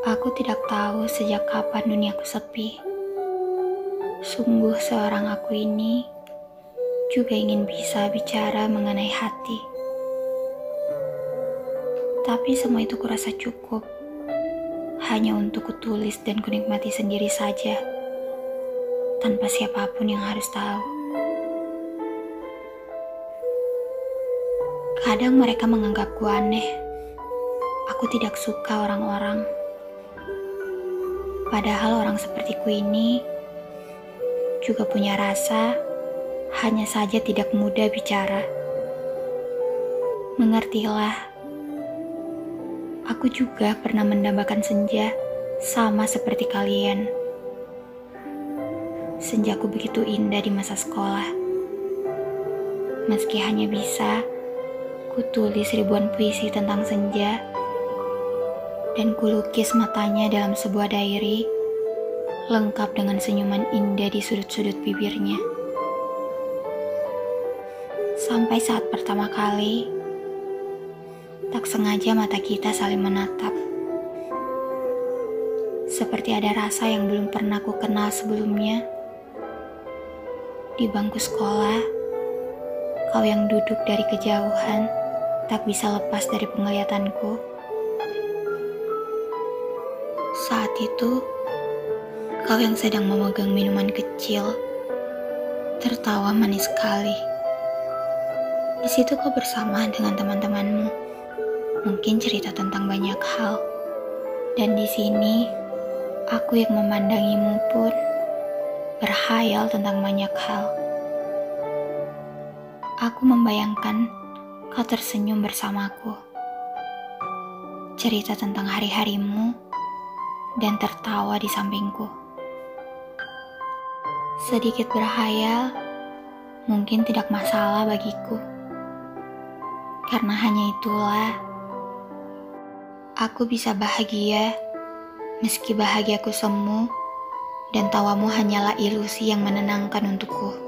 Aku tidak tahu sejak kapan duniaku sepi. Sungguh seorang aku ini juga ingin bisa bicara mengenai hati. Tapi semua itu kurasa cukup. Hanya untuk kutulis dan kunikmati sendiri saja. Tanpa siapapun yang harus tahu. Kadang mereka menganggapku aneh. Aku tidak suka orang-orang. Padahal orang sepertiku ini juga punya rasa, hanya saja tidak mudah bicara. Mengertilah, aku juga pernah mendambakan senja sama seperti kalian. Senjaku begitu indah di masa sekolah. Meski hanya bisa kutulis ribuan puisi tentang senja, dan kulukis matanya dalam sebuah diary, lengkap dengan senyuman indah di sudut-sudut bibirnya. Sampai saat pertama kali, tak sengaja mata kita saling menatap. Seperti ada rasa yang belum pernah ku kenal sebelumnya. Di bangku sekolah, kau yang duduk dari kejauhan, tak bisa lepas dari penglihatanku. Saat itu, kau yang sedang memegang minuman kecil, tertawa manis sekali. Di situ kau bersama dengan teman-temanmu, mungkin cerita tentang banyak hal. Dan di sini, aku yang memandangimu pun berhayal tentang banyak hal. Aku membayangkan kau tersenyum bersamaku, cerita tentang hari-harimu, dan tertawa di sampingku. Sedikit berhayal, mungkin tidak masalah bagiku. Karena hanya itulah, aku bisa bahagia, meski bahagiaku semu, dan tawamu hanyalah ilusi yang menenangkan untukku.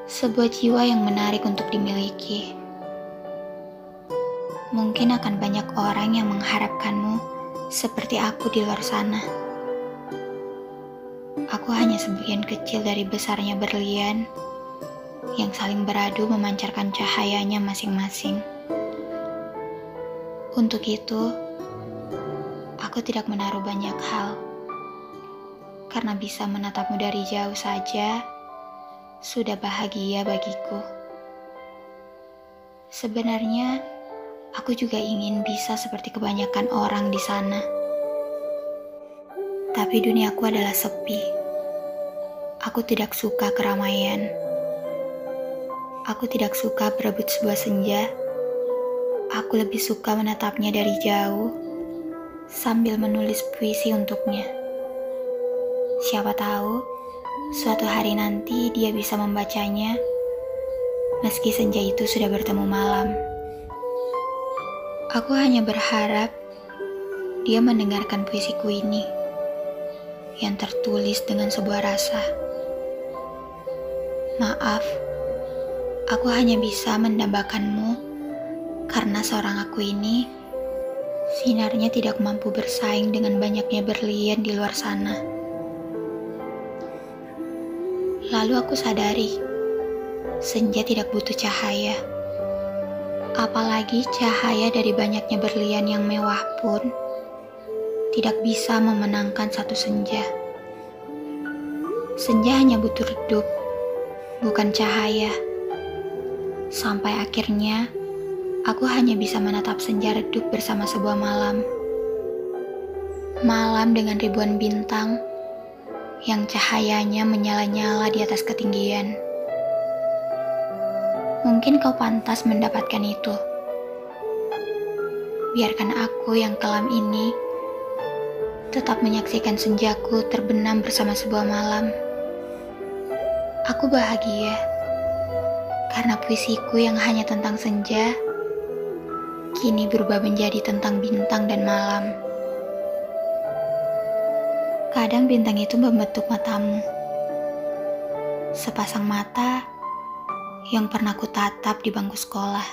Sebuah jiwa yang menarik untuk dimiliki. Mungkin akan banyak orang yang mengharapkanmu seperti aku di luar sana. Aku hanya sebagian kecil dari besarnya berlian yang saling beradu memancarkan cahayanya masing-masing. Untuk itu, aku tidak menaruh banyak hal. Karena bisa menatapmu dari jauh saja, sudah bahagia bagiku. Sebenarnya, aku juga ingin bisa seperti kebanyakan orang di sana. Tapi duniaku adalah sepi. Aku tidak suka keramaian. Aku tidak suka berebut sebuah senja. Aku lebih suka menatapnya dari jauh, sambil menulis puisi untuknya. Siapa tahu, suatu hari nanti dia bisa membacanya, meski senja itu sudah bertemu malam. Aku hanya berharap dia mendengarkan puisiku ini, yang tertulis dengan sebuah rasa. Maaf, aku hanya bisa mendambakanmu, karena seorang aku ini, sinarnya tidak mampu bersaing dengan banyaknya berlian di luar sana. Lalu aku sadari, senja tidak butuh cahaya. Apalagi cahaya dari banyaknya berlian yang mewah pun tidak bisa memenangkan satu senja. Senja hanya butuh redup, bukan cahaya. Sampai akhirnya, aku hanya bisa menatap senja redup bersama sebuah malam. Malam dengan ribuan bintang yang cahayanya menyala-nyala di atas ketinggian. Mungkin kau pantas mendapatkan itu. Biarkan aku yang kelam ini tetap menyaksikan senjaku terbenam bersama sebuah malam. Aku bahagia karena puisiku yang hanya tentang senja kini berubah menjadi tentang bintang dan malam. Kadang bintang itu membentuk matamu. Sepasang mata yang pernah kutatap di bangku sekolah.